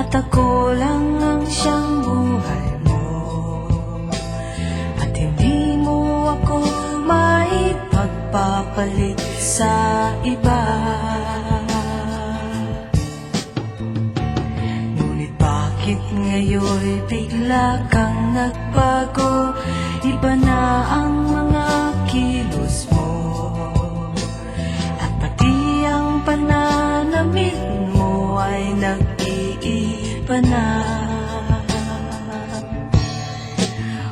at ako lang ang siyang buhay mo, at hindi mo ako maipagpapalit sa iba. Ngunit bakit ngayon bigla kang nagbago? Iba na ang mga kilos mo, at pati ang pananamit mo ay nag-iiba na.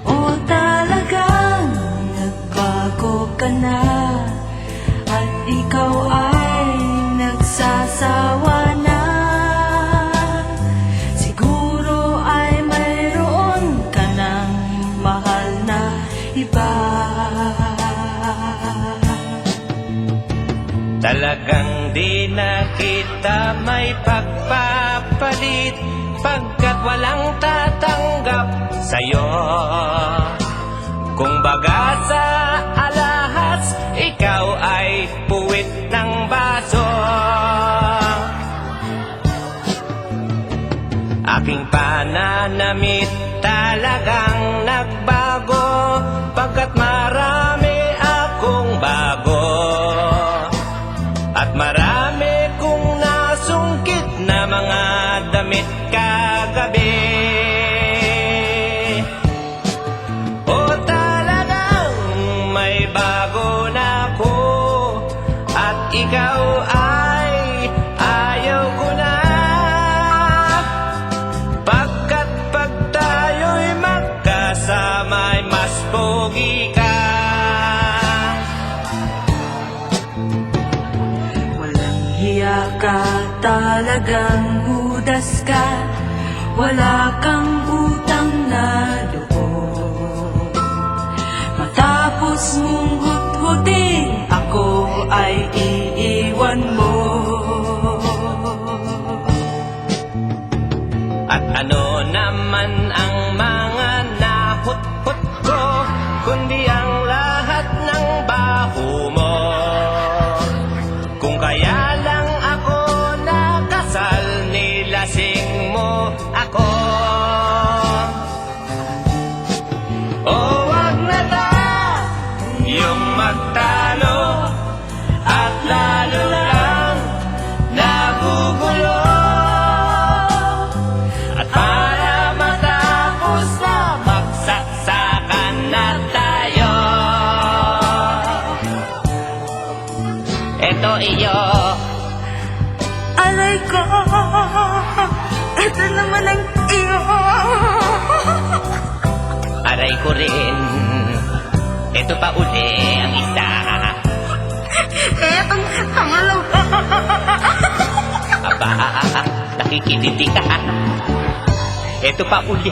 O talagang nagbago ka na, at ikaw ay nagsasawa na. Siguro ay mayroon ka ng mahal na iba. Talagang di na kita may pagpapalit, pagkat walang tatanggap sa'yo. Kung baga sa alahas, ikaw ay puwit ng baso. Aking pananamit talagang nagbago, pagkat marami akong bago, at marami kong nasungkit na mga damit kagabi. O talagang may bago na ako, at ikaw ay ayaw ko na, pagkat pag tayo'y magkasama'y mas pogi ka. Hiya ka, talagang hudas ka, wala kang utang na loob. Matapos mong hut-hutin, ako ay iiwan mo. At ano naman ang mga nahut-hut ko, kundi ang lahat ng baho mo. Kung kaya lang ako nakasal, nilasing mo ako. O wag na tayong magtalo, at lalo lang nagugulo. At para matapos na, magsaksakan na tayo. Eto iyo. Alay ko, ito naman ang iyo. Aray ko rin. Eto pa uli ang isa. Etong pangalawa. Aba, nakikititi ka. Eto pa uli.